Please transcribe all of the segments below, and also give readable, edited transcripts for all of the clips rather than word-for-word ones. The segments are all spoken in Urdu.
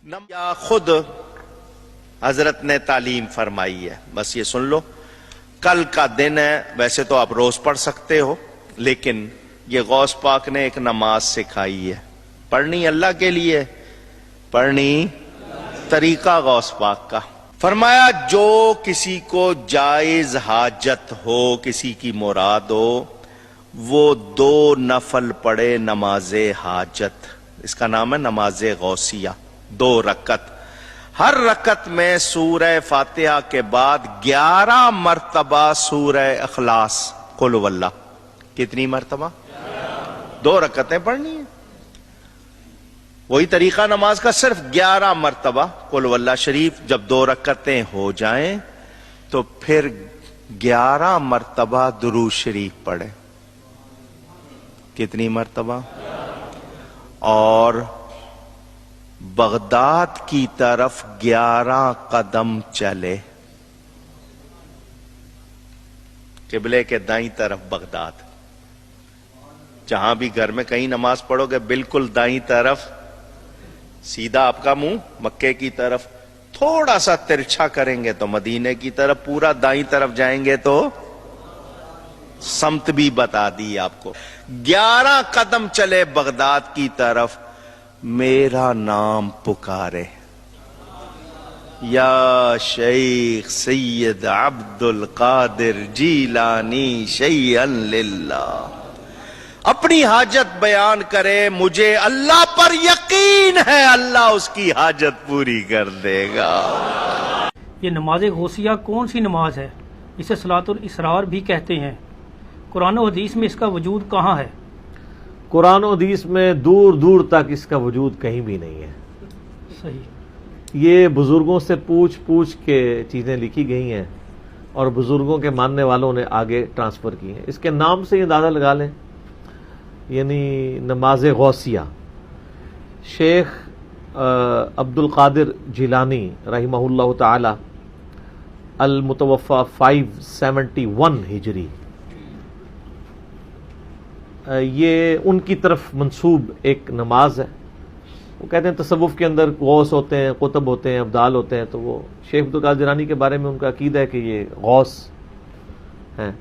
یا خود حضرت نے تعلیم فرمائی ہے، بس یہ سن لو، کل کا دن ہے، ویسے تو آپ روز پڑھ سکتے ہو، لیکن یہ غوث پاک نے ایک نماز سکھائی ہے، پڑھنی اللہ کے لیے، پڑھنی طریقہ غوث پاک کا۔ فرمایا جو کسی کو جائز حاجت ہو، کسی کی مراد ہو، وہ 2 نفل پڑھے نماز حاجت، اس کا نام ہے نماز غوثیہ، 2 رکعت، ہر رکعت میں سورہ فاتحہ کے بعد 11 مرتبہ سورہ اخلاص قل هو اللہ۔ کتنی مرتبہ؟ 2 رکعتیں پڑھنی ہیں، وہی طریقہ نماز کا، صرف 11 مرتبہ قل هو اللہ شریف۔ جب 2 رکعتیں ہو جائیں تو پھر 11 مرتبہ درود شریف پڑھیں۔ کتنی مرتبہ؟ اور بغداد کی طرف 11 قدم چلے، قبلے کے دائیں طرف بغداد، جہاں بھی گھر میں کہیں نماز پڑھو گے بالکل دائیں طرف، سیدھا آپ کا منہ مکے کی طرف، تھوڑا سا ترچھا کریں گے تو مدینے کی طرف، پورا دائیں طرف جائیں گے تو سمت بھی بتا دی آپ کو۔ 11 قدم چلے بغداد کی طرف، میرا نام پکارے، یا شیخ سید عبد القادر جیلانی شیئا للہ، اپنی حاجت بیان کرے، مجھے اللہ پر یقین ہے اللہ اس کی حاجت پوری کر دے گا۔ یہ نماز غوثیہ کون سی نماز ہے؟ اسے صلاۃ الاسرار بھی کہتے ہیں۔ قرآن و حدیث میں اس کا وجود کہاں ہے؟ قرآن و حدیث میں دور دور تک اس کا وجود کہیں بھی نہیں ہے۔ صحیح۔ یہ بزرگوں سے پوچھ پوچھ کے چیزیں لکھی گئی ہیں اور بزرگوں کے ماننے والوں نے آگے ٹرانسفر کی ہیں۔ اس کے نام سے یہ اندازہ لگا لیں، یعنی نماز غوثیہ، شیخ عبد القادر جیلانی رحمہ اللہ تعالی المتوفى 571 ہجری، یہ ان کی طرف منسوب ایک نماز ہے۔ وہ کہتے ہیں تصوف کے اندر غوث ہوتے ہیں، قطب ہوتے ہیں، ابدال ہوتے ہیں، تو وہ شیخ عبد القادر جیلانی کے بارے میں ان کا عقیدہ ہے کہ یہ غوث ہیں،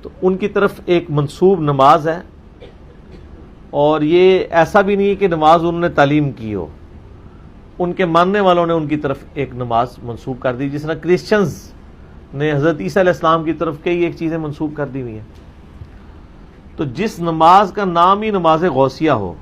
تو ان کی طرف ایک منسوب نماز ہے۔ اور یہ ایسا بھی نہیں ہے کہ نماز انہوں نے تعلیم کی ہو، ان کے ماننے والوں نے ان کی طرف ایک نماز منسوب کر دی، جس طرح کرسچنز نے حضرت عیسیٰ علیہ السلام کی طرف کئی ایک چیزیں منسوب کر دی ہوئی ہیں۔ تو جس نماز کا نام ہی نماز غوثیہ ہو،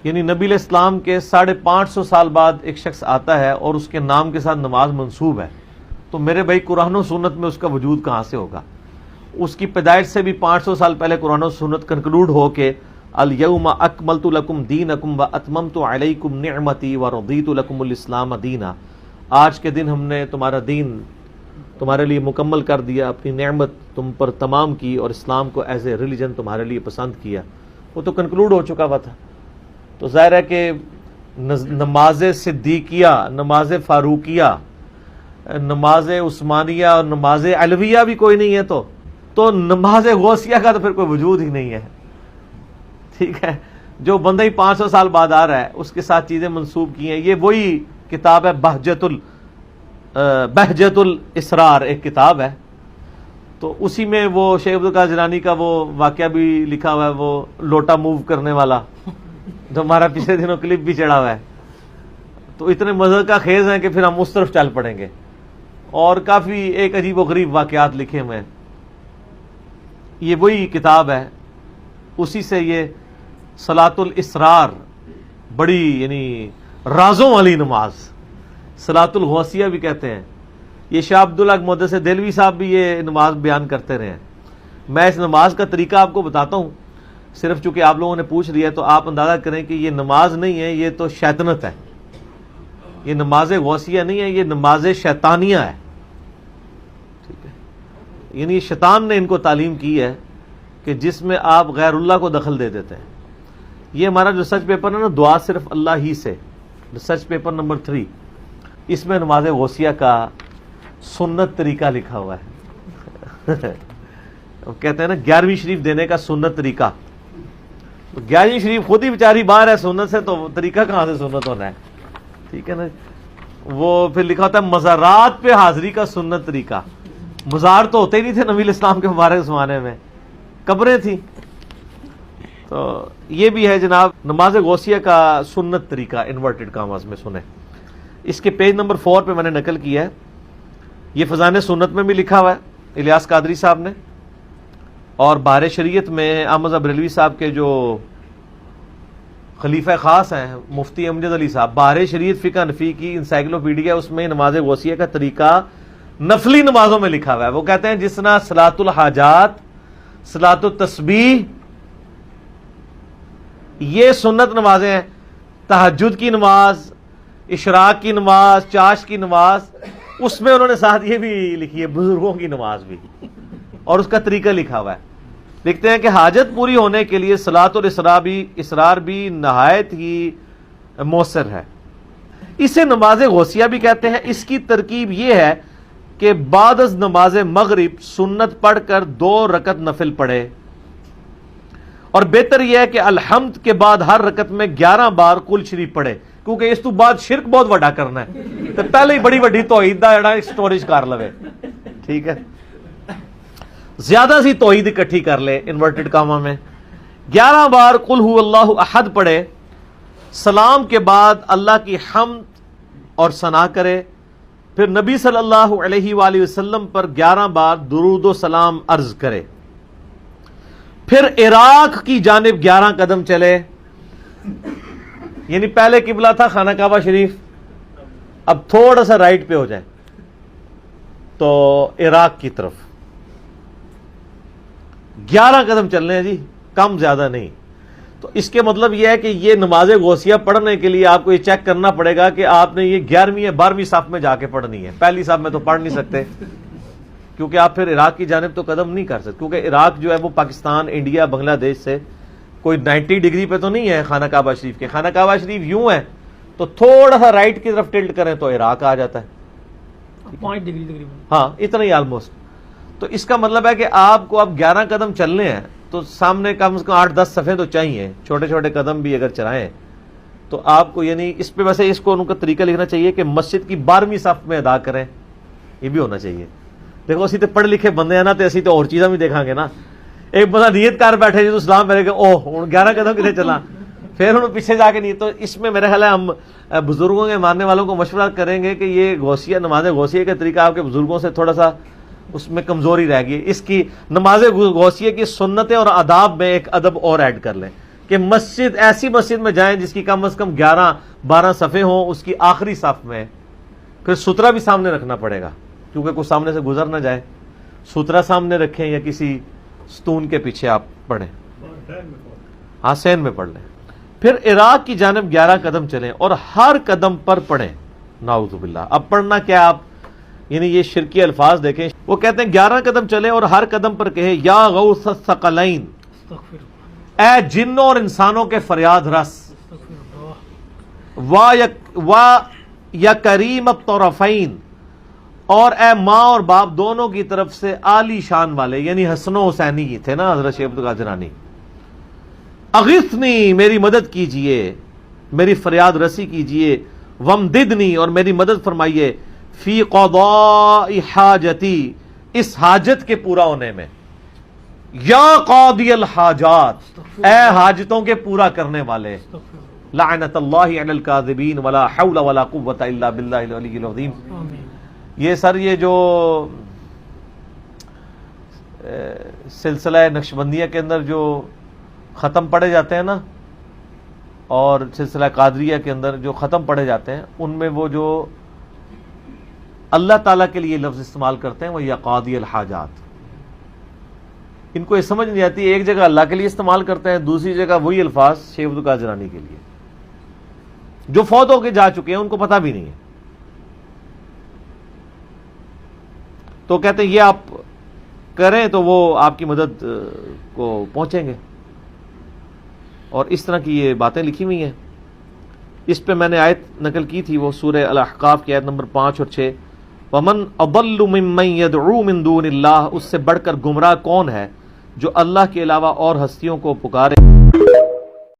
یعنی نبی علیہ السلام کے 550 سال بعد ایک شخص آتا ہے اور اس کے نام کے ساتھ نماز منسوب ہے، تو میرے بھائی قرآن و سنت میں اس کا وجود کہاں سے ہوگا؟ اس کی پیدائش سے بھی 500 سال پہلے قرآن و سنت کنکلوڈ ہو کے الیوم اکملت لکم دینکم واتممت علیکم نعمتی ورضیت لکم الاسلام دینا، آج کے دن ہم نے تمہارا دین تمہارے لیے مکمل کر دیا، اپنی نعمت تم پر تمام کی اور اسلام کو ایز اے ریلیجن تمہارے لیے پسند کیا، وہ تو کنکلوڈ ہو چکا ہوا تھا۔ تو ظاہر ہے کہ نماز صدیقیہ، نماز فاروقیہ، نماز عثمانیہ اور نماز علویہ بھی کوئی نہیں ہے، تو نماز غوثیہ کا تو پھر کوئی وجود ہی نہیں ہے۔ ٹھیک ہے، جو بندہ ہی 500 سال بعد آ رہا ہے اس کے ساتھ چیزیں منسوب کی ہیں۔ یہ وہی کتاب ہے بہجت الاسرار، ایک کتاب ہے، تو اسی میں وہ شیخ عبد القادر جیلانی کا وہ واقعہ بھی لکھا ہوا ہے، وہ لوٹا موو کرنے والا جو ہمارا پچھلے دنوں کلپ بھی چڑھا ہوا ہے۔ تو اتنے مزے کا خیز ہیں کہ پھر ہم اس طرف چل پڑیں گے، اور کافی ایک عجیب و غریب واقعات لکھے ہوئے ہیں۔ یہ وہی کتاب ہے، اسی سے یہ صلاۃ الاسرار، بڑی یعنی رازوں والی نماز، صلاۃ الغوثیہ بھی کہتے ہیں۔ یہ شاہ عبداللہ محدث دہلوی صاحب بھی یہ نماز بیان کرتے رہے ہیں۔ میں اس نماز کا طریقہ آپ کو بتاتا ہوں، صرف چونکہ آپ لوگوں نے پوچھ لیا تو آپ اندازہ کریں کہ یہ نماز نہیں ہے، یہ تو شیطنت ہے، یہ نماز غوثیہ نہیں ہے، یہ نماز شیطانیہ ہے۔ ٹھیک ہے، یعنی شیطان نے ان کو تعلیم کی ہے کہ جس میں آپ غیر اللہ کو دخل دے دیتے ہیں۔ یہ ہمارا ریسرچ پیپر ہے نا، دعا صرف اللہ ہی سے، ریسرچ پیپر نمبر 3، اس میں نماز غوثیہ کا سنت طریقہ لکھا ہوا ہے۔ کہتے ہیں نا 11ویں شریف دینے کا سنت طریقہ، تو گیارہویں شریف خود ہی بیچاری باہر ہے سنت سے، تو طریقہ کہاں سے سنت ہونا ہے؟ ٹھیک ہے نا. وہ پھر لکھا ہوتا ہے مزارات پہ حاضری کا سنت طریقہ. مزار تو ہوتے ہی نہیں تھے نبی الاسلام کے مبارک زمانے میں، قبریں تھیں. تو یہ بھی ہے جناب نماز غوثیہ کا سنت طریقہ انورٹڈ کاماز میں سنیں. اس کے پیج نمبر 4 پہ میں نے نقل کیا ہے. یہ فضائل سنت میں بھی لکھا ہوا ہے الیاس قادری صاحب نے، اور بہار شریعت میں احمد بریلوی صاحب کے جو خلیفہ خاص ہیں مفتی امجد علی صاحب، بہار شریعت فقہ حنفی کی انسائکلوپیڈیا، اس میں نماز غوثیہ کا طریقہ نفلی نمازوں میں لکھا ہوا ہے. وہ کہتے ہیں جس طرح صلاۃ الحاجات، صلاۃ التسبیح یہ سنت نمازیں ہیں، تہجد کی نماز، اشراق کی نماز، چاش کی نماز، اس میں انہوں نے ساتھ یہ بھی لکھی ہے بزرگوں کی نماز بھی، اور اس کا طریقہ لکھا ہوا ہے. لکھتے ہیں کہ حاجت پوری ہونے کے لیے صلاۃ الاسرار بھی نہایت ہی مؤثر ہے. اسے نماز غوثیہ بھی کہتے ہیں. اس کی ترکیب یہ ہے کہ بعد از نماز مغرب سنت پڑھ کر 2 رکعت نفل پڑھے، اور بہتر یہ ہے کہ الحمد کے بعد ہر رکعت میں 11 بار کل شریف پڑھے، کیونکہ اس تو بعد شرک بہت بڑا کرنا ہے، تو پہلے ہی بڑی بڑی توحید دا جڑا اسٹوریج کر لوے. ٹھیک ہے، زیادہ سی توحید اکٹھی کر لے انورٹڈ کاما میں. 11 بار قل هو اللہ احد پڑھے، سلام کے بعد اللہ کی حمد اور ثنا کرے، پھر نبی صلی اللہ علیہ وآلہ وسلم پر 11 بار درود و سلام عرض کرے، پھر عراق کی جانب 11 قدم چلے. یعنی پہلے قبلہ تھا خانہ کعبہ شریف، اب تھوڑا سا رائٹ پہ ہو جائے تو عراق کی طرف 11 قدم چلنے ہیں جی، کم زیادہ نہیں. تو اس کے مطلب یہ ہے کہ یہ نماز غوثیہ پڑھنے کے لیے آپ کو یہ چیک کرنا پڑے گا کہ آپ نے یہ 11ویں یا 12ویں صف میں جا کے پڑھنی ہے. پہلی صف میں تو پڑھ نہیں سکتے، کیونکہ آپ پھر عراق کی جانب تو قدم نہیں کر سکتے، کیونکہ عراق جو ہے وہ پاکستان، انڈیا، بنگلہ دیش سے کوئی 90 ڈگری پہ تو نہیں ہے. خانہ کعبہ شریف کے خانہ کعبہ شریف یوں ہے تو تھوڑا سا رائٹ کی طرف ٹلٹ کریں تو عراق آ جاتا ہے، 5 ڈگری تقریباً. ہاں اتنا ہی آلموسٹ. تو اس کا مطلب ہے کہ آپ کو اب 11 قدم چلنے ہیں تو سامنے کم سے کم 8-10 صفحے تو چاہیے. چھوٹے چھوٹے قدم بھی اگر چلائیں تو آپ کو، یعنی اس پہ ویسے اس کو ان کا طریقہ لکھنا چاہیے کہ مسجد کی 12ویں صف میں ادا کریں، یہ بھی ہونا چاہیے. دیکھو اسی تو پڑھ لکھے بندے ہیں نا، تو اسی تو اور چیزاں بھی دیکھاں گے نا. ایک بندہ نیت کر بیٹھے جی تو سلام پہلے کہ اوہ ہوں 11 قدم کتنے چلا، پھر انہوں پیچھے جا کے نہیں. تو اس میں میرا خیال ہے ہم بزرگوں کے ماننے والوں کو مشورہ کریں گے کہ یہ غوثیہ، نماز غوثیہ کا طریقہ آپ کے بزرگوں سے تھوڑا سا اس میں کمزوری رہ گئی. اس کی نماز غوثیہ کی سنتیں اور آداب میں ایک ادب اور ایڈ کر لیں کہ مسجد، ایسی مسجد میں جائیں جس کی کم از کم 11-12 صفحے ہوں، اس کی آخری صف میں. پھر سترہ بھی سامنے رکھنا پڑے گا کیونکہ کوئی سامنے سے گزر نہ جائے. سترہ سامنے رکھیں یا کسی ستون کے پیچھے آپ پڑھیں، ہاں سین میں پڑھ لیں. پھر عراق کی جانب 11 قدم چلیں اور ہر قدم پر پڑھیں. نعوذ باللہ. اب پڑھنا کیا آپ، یعنی یہ شرکی الفاظ دیکھیں. وہ کہتے ہیں 11 قدم چلیں اور ہر قدم پر کہے یا غوث الثقلین، اے جنوں اور انسانوں کے فریاد رس، وا یا کریم الطرفین، اور اے ماں اور باپ دونوں کی طرف سے عالی شان والے، یعنی حسن و حسینی کی تھے نا حضرت شیخ عبد القادر جیلانی. اغثنی، میری مدد کیجئے، میری فریاد رسی کیجئے. ومددنی، اور میری مدد فرمائیے. فی قضاء حاجتی، اس حاجت کے پورا ہونے میں. یا قاضی الحاجات، اے حاجتوں کے پورا کرنے والے. لعنت اللہ علی الکاذبین ولا حول ولا قوۃ الا باللہ العلی العظیم. یہ سر یہ جو سلسلہ نقشبندیہ کے اندر جو ختم پڑھے جاتے ہیں نا، اور سلسلہ قادریہ کے اندر جو ختم پڑھے جاتے ہیں، ان میں وہ جو اللہ تعالیٰ کے لیے لفظ استعمال کرتے ہیں وہ یا قاضی الحاجات. ان کو یہ سمجھ نہیں آتی، ایک جگہ اللہ کے لیے استعمال کرتے ہیں، دوسری جگہ وہی الفاظ شیخ عبد القادر جیلانی کے لیے. جو فوت ہو کے جا چکے ہیں ان کو پتہ بھی نہیں ہے. تو کہتے ہیں یہ آپ کریں تو وہ آپ کی مدد کو پہنچیں گے. اور اس طرح کی یہ باتیں لکھی ہوئی ہیں. اس پہ میں نے آیت نقل کی تھی، وہ سورہ الاحقاف کی آیت نمبر 5 اور 6. وَمَنْ أَضَلُّ مِمَّنْ يَدْعُو مِن دُونِ اللَّهِ، اس سے بڑھ کر گمراہ کون ہے جو اللہ کے علاوہ اور ہستیوں کو پکارے.